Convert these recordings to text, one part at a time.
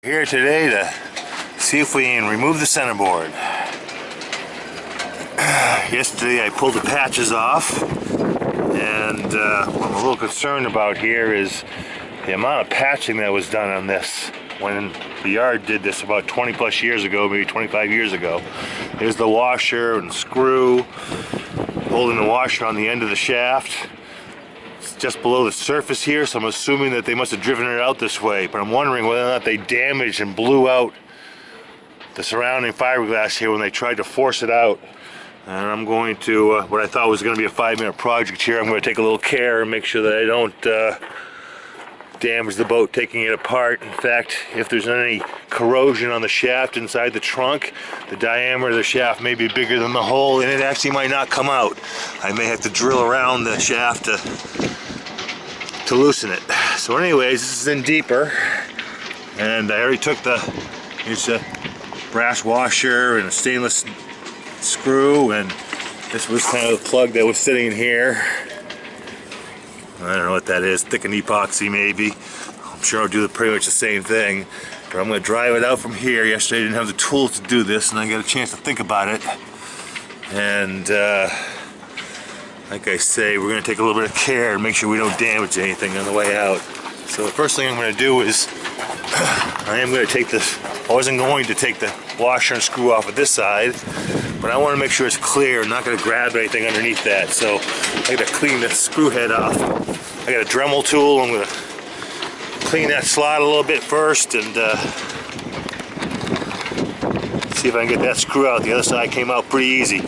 Here today to see if we can remove the centerboard. Yesterday I pulled the patches off, and what I'm a little concerned about here is the amount of patching that was done on this when the yard did this about 20 plus years ago, maybe 25 years ago. Here's the washer and screw holding the washer on the end of the shaft. It's just below the surface here, so I'm assuming that they must have driven it out this way, but I'm wondering whether or not they damaged and blew out the surrounding fiberglass here when they tried to force it out. And I'm going to, what I thought was going to be a 5-minute project here, I'm going to take a little care and make sure that I don't damage the boat taking it apart. In fact, if there's any corrosion on the shaft inside the trunk, the diameter of the shaft may be bigger than the hole, and it actually might not come out. I may have to drill around the shaft to loosen it. So anyways, this is in deeper, and I already took here's a brass washer and a stainless screw, and this was kind of the plug that was sitting here. I don't know what that is, thickened epoxy maybe. I'm sure I'll do pretty much the same thing, but I'm going to drive it out from here. Yesterday I didn't have the tools to do this, and I got a chance to think about it. And like I say, we're going to take a little bit of care and make sure we don't damage anything on the way out. So the first thing I'm going to do is I wasn't going to take the washer and screw off of this side, but I want to make sure it's clear. I'm not going to grab anything underneath that, so I got to clean the screw head off. I got a Dremel tool. I'm going to clean that slot a little bit first and see if I can get that screw out. The other side came out pretty easy.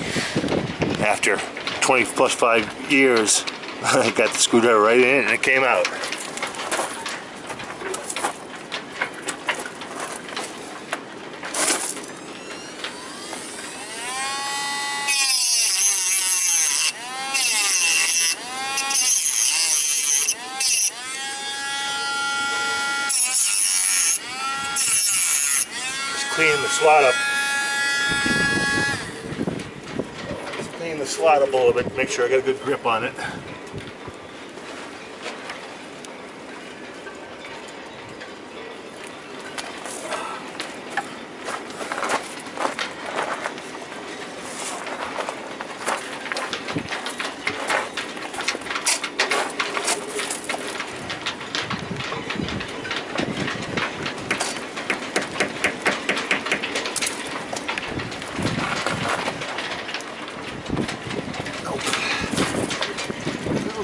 After 20 plus 5 years, I got the screwdriver right in it and it came out. Clean the slot up. Just clean the slot up a little bit, make sure I got a good grip on it.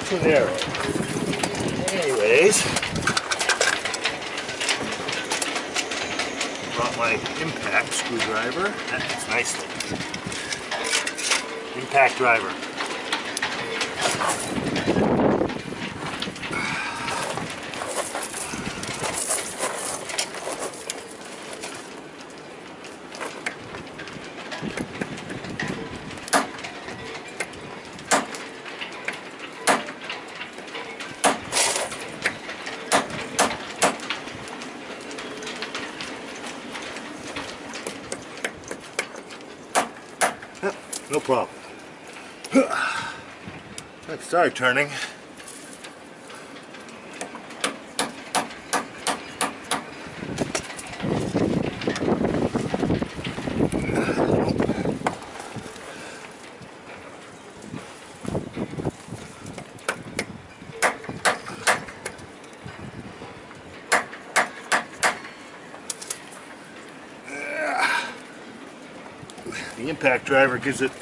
Too narrow. Anyways, brought my impact screwdriver. That fits nicely. Impact driver. No problem. Let's start turning. The impact driver gives it,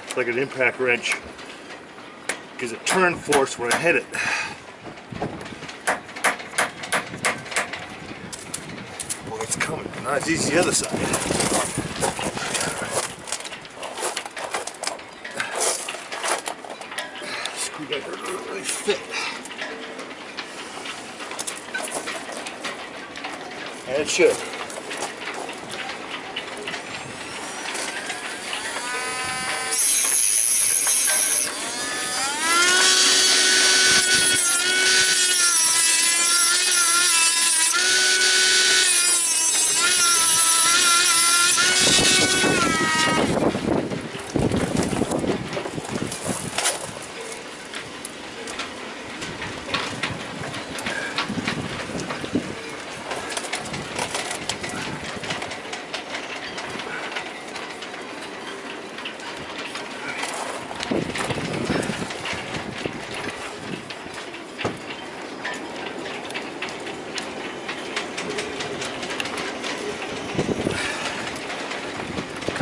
it's like an impact wrench, gives it turn force when I hit it. Well, it's coming, not as easy as the other side. Screwdriver doesn't really fit. And it should.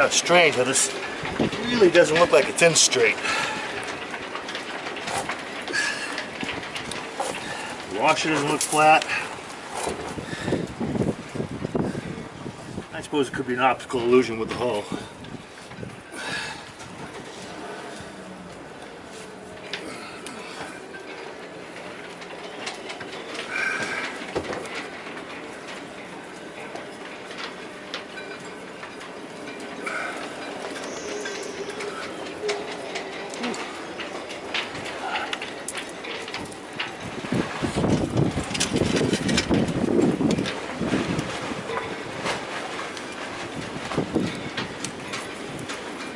Kind of strange how this really doesn't look like it's in straight. The washer doesn't look flat. I suppose it could be an optical illusion with the hull.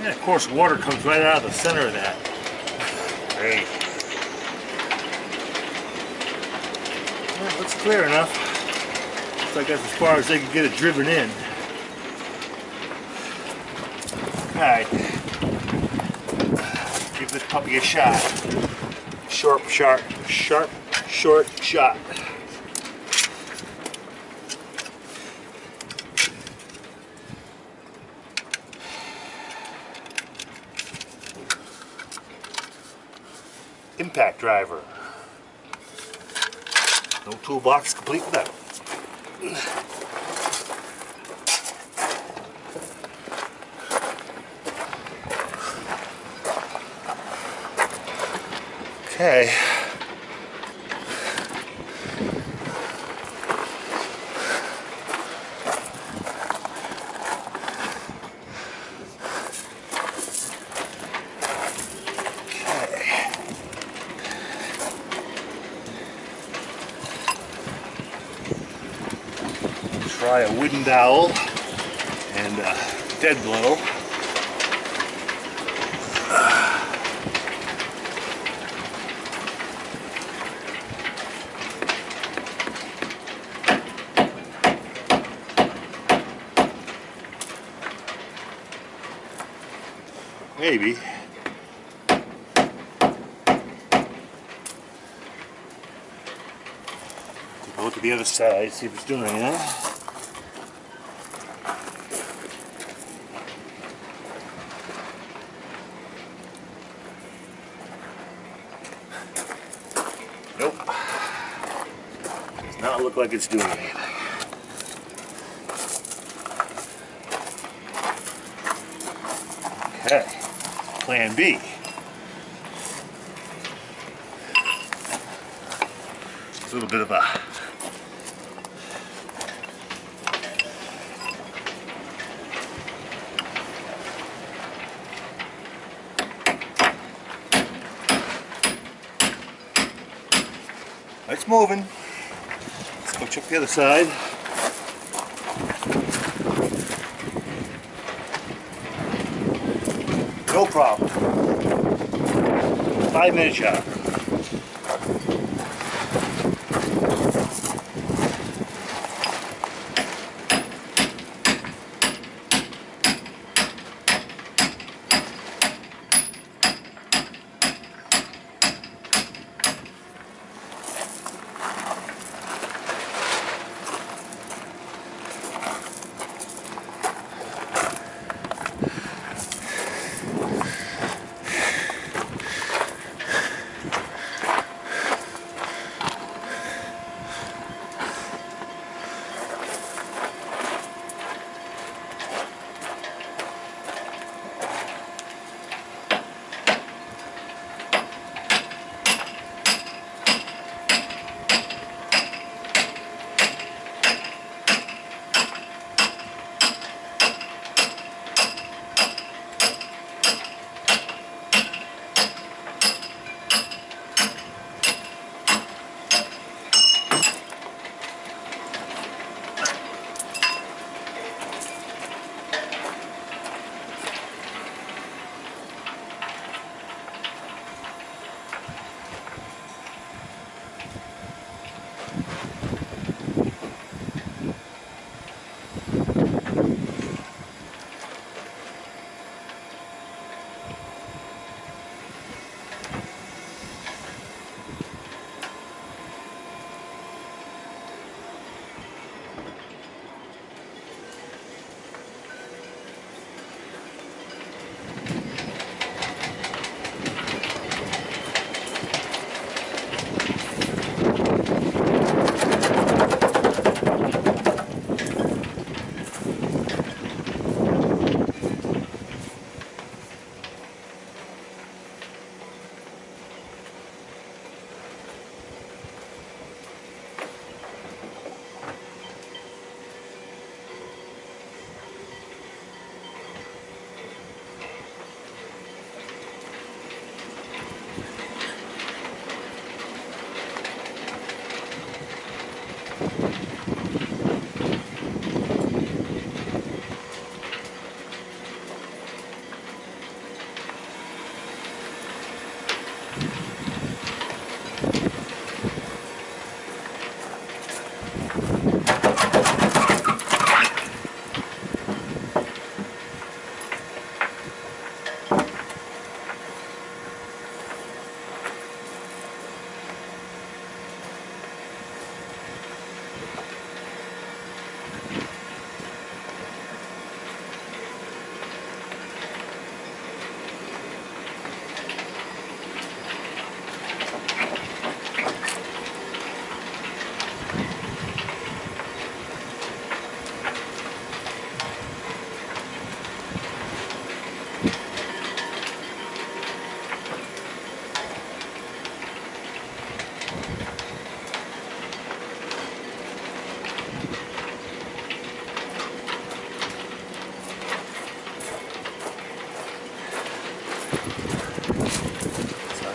And of course water comes right out of the center of that. Great. Well, looks clear enough. Looks like that's as far as they can get it driven in. Alright. Give this puppy a shot. Short shot. Impact driver. No toolbox complete without it. Okay. Try a wooden dowel and a dead blow. Maybe. Take a look at the other side, see if it's doing anything. Nope. Does not look like it's doing anything. Okay. Plan B. It's a little bit of a it's moving. Let's go check the other side. No problem. 5-minute job.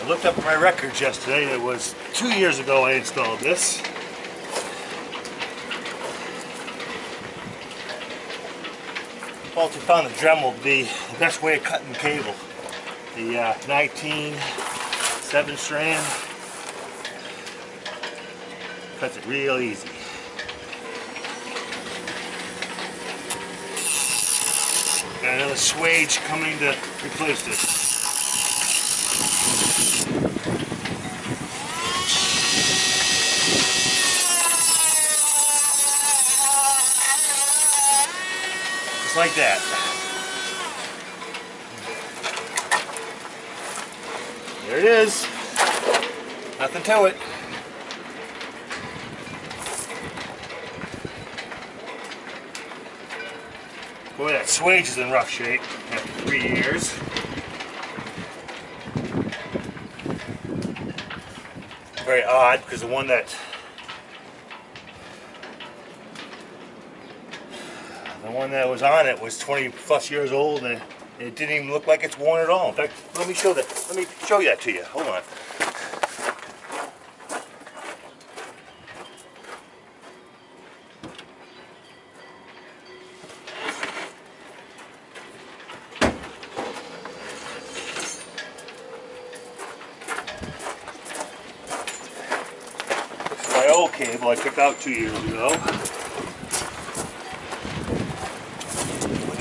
I looked up my records yesterday. It was 2 years ago I installed this. Walter found the Dremel to be the best way of cutting cable. The 19 7-strand cuts it real easy. Got another swage coming to replace this. Like that. There it is. Nothing to it. Boy, that swage is in rough shape after 3 years. Very odd because the one that was on it was 20 plus years old, and it didn't even look like it's worn at all. In fact, let me show that. Let me show that to you. Hold on. This is my old cable I took out 2 years ago.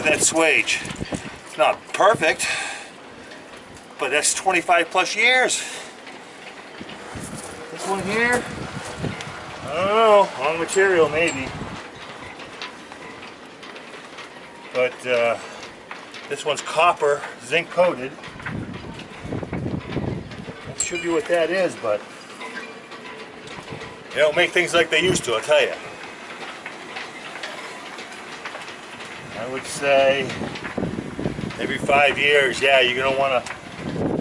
That swage. It's not perfect, but that's 25 plus years. This one here, I don't know, wrong material maybe. But this one's copper, zinc coated. That should be what that is, but they don't make things like they used to, I'll tell you. I would say every 5 years, yeah, you're going to want to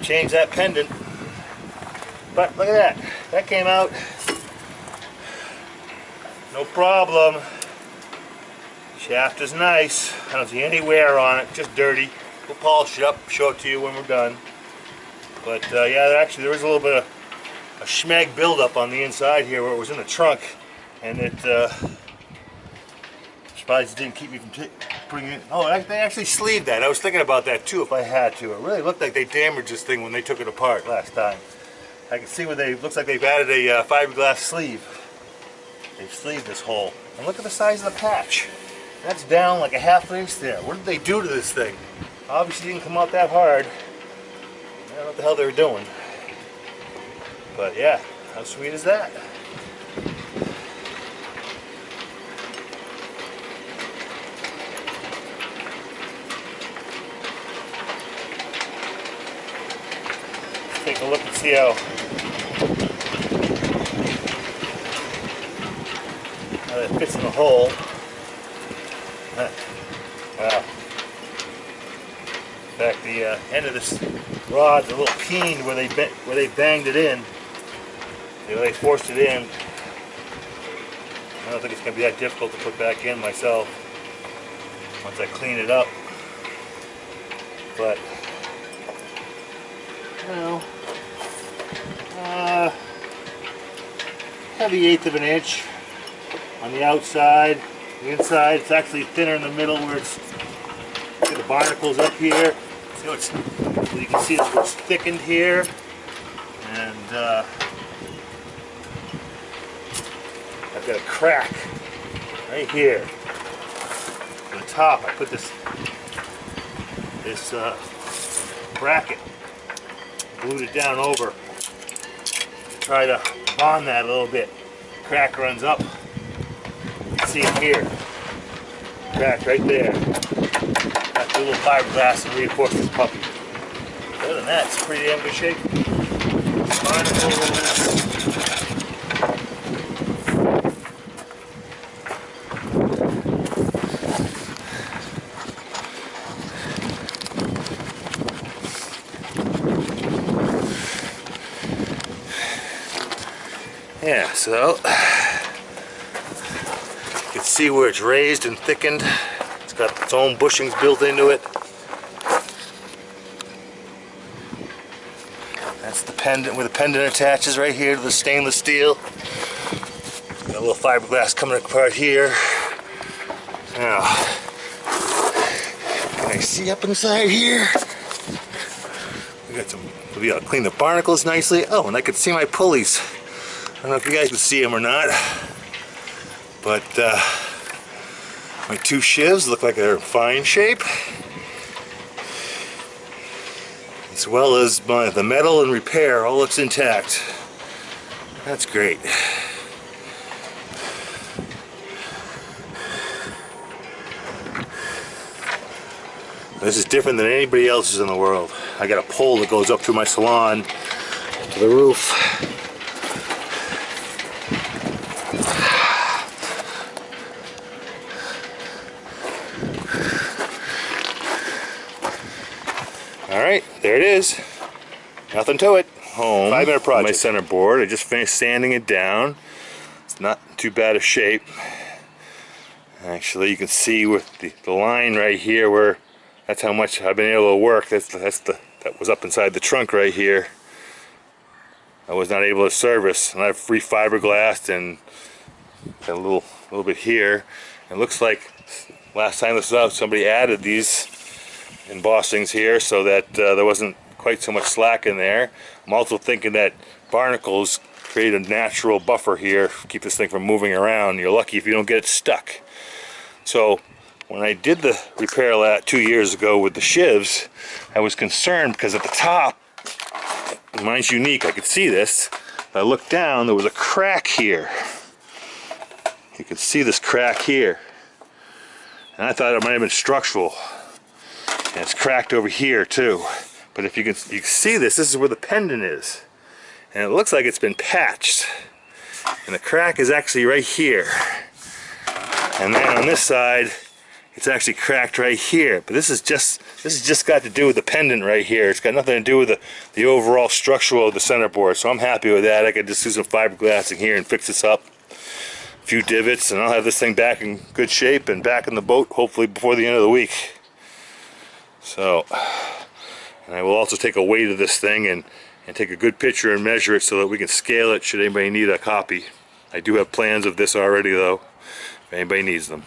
change that pendant. But look at that. That came out. No problem. Shaft is nice. I don't see any wear on it. Just dirty. We'll polish it up, show it to you when we're done. But yeah, actually there was a little bit of a schmeg buildup on the inside here where it was in the trunk. And it surprised it didn't keep me from putting it. Oh, they actually sleeved that. I was thinking about that too if I had to. It really looked like they damaged this thing when they took it apart last time. I can see where looks like they've added a fiberglass sleeve. They've sleeved this hole. And look at the size of the patch. That's down like a ½ inch there. What did they do to this thing? Obviously it didn't come out that hard. I don't know what the hell they were doing. But yeah, how sweet is that? Take a look and see how that fits in the hole. Wow. In fact, the end of this rod's a little keened where they banged it in. They forced it in. I don't think it's going to be that difficult to put back in myself once I clean it up. But you know, heavy 1/8 of an inch on the outside. The inside, it's actually thinner in the middle where it's got the barnacles up here. So you can see it's thickened here. and I've got a crack right here on the top. I put this bracket, glued it down over to try to bond that a little bit. Crack runs up. You can see it here. Crack right there. Got the little fiberglass and reinforce this puppy. Other than that, it's pretty damn good shape. Yeah, so you can see where it's raised and thickened. It's got its own bushings built into it. That's the pendant, where the pendant attaches right here to the stainless steel. Got a little fiberglass coming apart here. Now, can I see up inside here? We got some, we gotta clean the barnacles nicely. Oh, and I can see my pulleys. I don't know if you guys can see them or not, but my two shivs look like they're in fine shape, as well as the metal and repair all looks intact. That's great. This is different than anybody else's in the world. I got a pole that goes up through my salon to the roof. Alright, there it is. Nothing to it. Home. 5-minute project. My centerboard. I just finished sanding it down. It's not too bad of shape. Actually, you can see with the line right here where that's how much I've been able to work. That was up inside the trunk right here. I was not able to service, and I've re-fiberglassed and got a little bit here. It looks like last time this was out, somebody added these embossings here so that there wasn't quite so much slack in there. I'm also thinking that barnacles create a natural buffer here, keep this thing from moving around. You're lucky if you don't get it stuck. So when I did the repair lat 2 years ago with the shivs, I was concerned because at the top, mine's unique, I could see this. If I looked down, there was a crack here. You could see this crack here. And I thought it might have been structural. And it's cracked over here too. But if you can see this is where the pendant is. And it looks like it's been patched. And the crack is actually right here. And then on this side, it's actually cracked right here. But this is just got to do with the pendant right here. It's got nothing to do with the overall structural of the centerboard. So I'm happy with that. I could just do some fiberglassing here and fix this up. A few divots, and I'll have this thing back in good shape and back in the boat hopefully before the end of the week. So, and I will also take a weight of this thing and take a good picture and measure it so that we can scale it should anybody need a copy. I do have plans of this already though, if anybody needs them.